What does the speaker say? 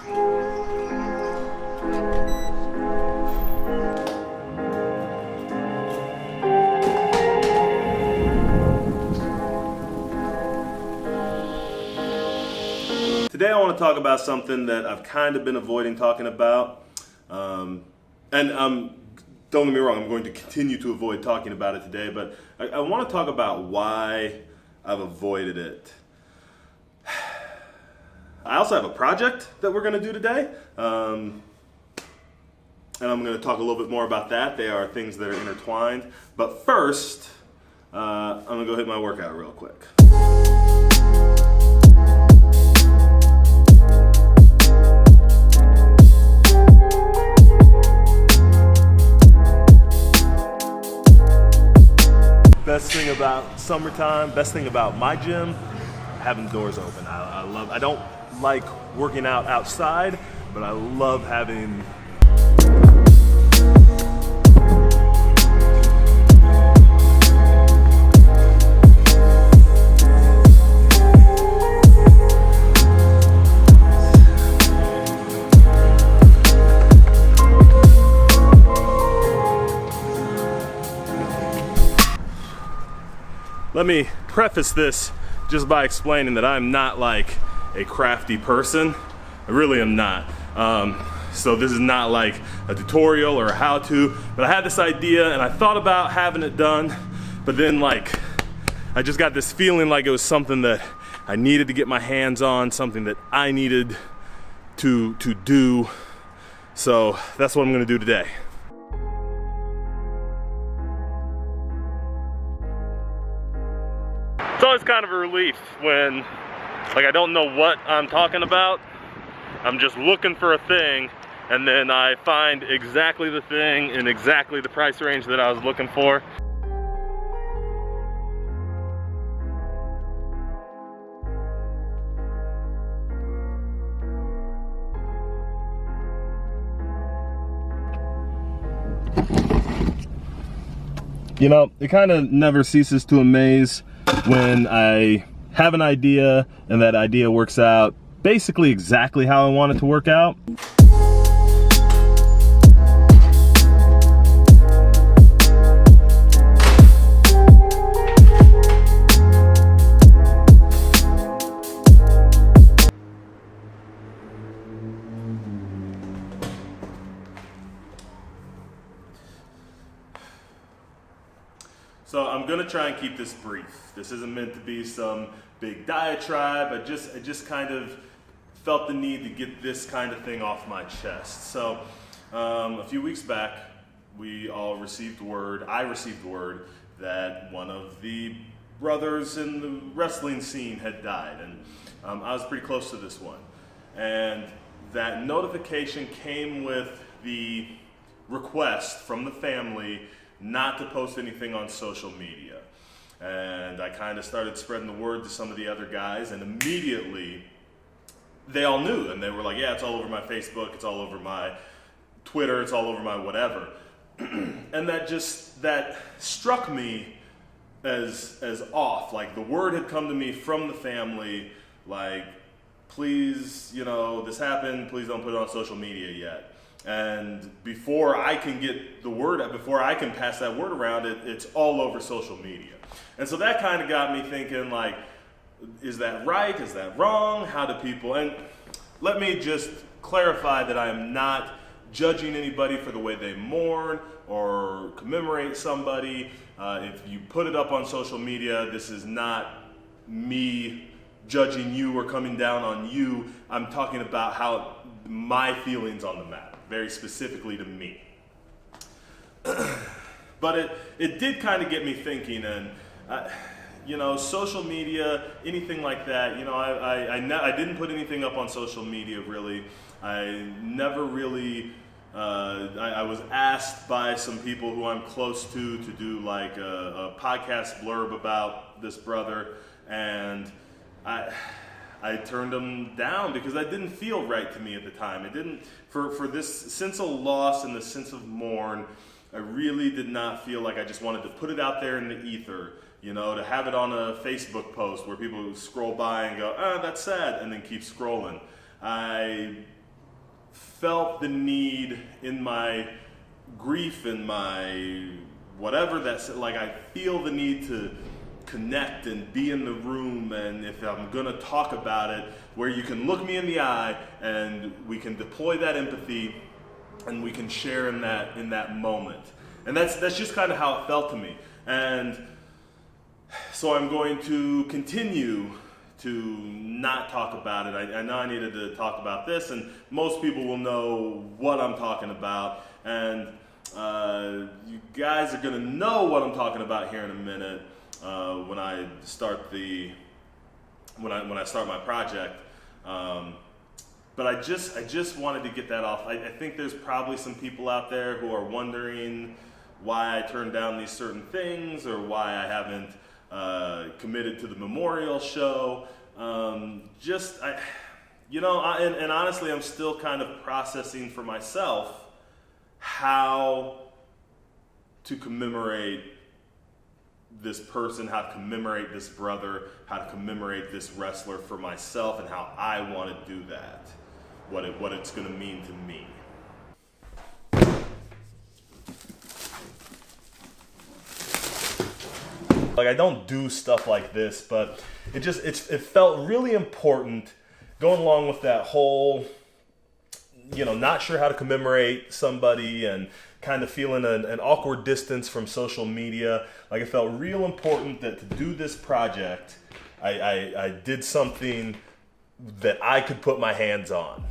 Today I want to talk about something that I've kind of been avoiding talking about, don't get me wrong, I'm going to continue to avoid talking about it today, but I want to talk about why I've avoided it. I also have a project that we're going to do today, and I'm going to talk a little bit more about that. They are things that are intertwined, but first, I'm going to go hit my workout real quick. Best thing about summertime, best thing about my gym, having doors open. I don't like working out outside, but I love having Let me preface this just by explaining that I'm not like a crafty person. I really am not. So this is not like a tutorial or a how-to, but I had this idea and I thought about having it done, but then like I just got this feeling like it was something that I needed to get my hands on, something that I needed to do. So that's what I'm gonna do today. It's always kind of a relief when, like, I don't know what I'm talking about. I'm just looking for a thing, and then I find exactly the thing in exactly the price range that I was looking for. You know, it kind of never ceases to amaze when I have an idea and that idea works out basically exactly how I want it to work out. So I'm gonna try and keep this brief. This isn't meant to be some big diatribe. I just kind of felt the need to get this kind of thing off my chest. So a few weeks back, we all received word, I received word that one of the brothers in the wrestling scene had died, and I was pretty close to this one. And that notification came with the request from the family not to post anything on social media. And I kind of started spreading the word to some of the other guys, and immediately they all knew, and they were like, yeah, it's all over my Facebook, it's all over my Twitter, it's all over my whatever. And that struck me as off. Like, the word had come to me from the family, like, please, you know, this happened, please don't put it on social media yet. And before I can get the word out, before I can pass that word around, it's all over social media. And so that kind of got me thinking, like, is that right? Is that wrong? How do people, and let me just clarify that I am not judging anybody for the way they mourn or commemorate somebody. If you put it up on social media, this is not me judging you or coming down on you. I'm talking about how my feelings on the matter, very specifically to me. But it did kind of get me thinking, and you know, social media, anything like that, you know, I didn't put anything up on social media really. I never really, I was asked by some people who I'm close to do like a podcast blurb about this brother, and I turned them down because that didn't feel right to me at the time. It didn't, for this sense of loss and the sense of mourn, I really did not feel like I just wanted to put it out there in the ether, you know, to have it on a Facebook post where people scroll by and go, ah, that's sad, and then keep scrolling. I felt the need in my grief and my whatever that's like, I feel the need to connect and be in the room, and if I'm gonna talk about it, where you can look me in the eye and we can deploy that empathy and we can share in that moment. And that's just kind of how it felt to me. And so I'm going to continue to not talk about it. I know I needed to talk about this, and most people will know what I'm talking about, and you guys are gonna know what I'm talking about here in a minute when I start my project. But I just wanted to get that off. I think there's probably some people out there who are wondering why I turned down these certain things, or why I haven't committed to the memorial show. And honestly, I'm still kind of processing for myself how to commemorate this person, how to commemorate this brother, how to commemorate this wrestler for myself, and how I want to do that, what it's going to mean to me. Like, I don't do stuff like this, but it felt really important going along with that whole, not sure how to commemorate somebody and kind of feeling an awkward distance from social media. Like, it felt real important that to do this project, I did something that I could put my hands on.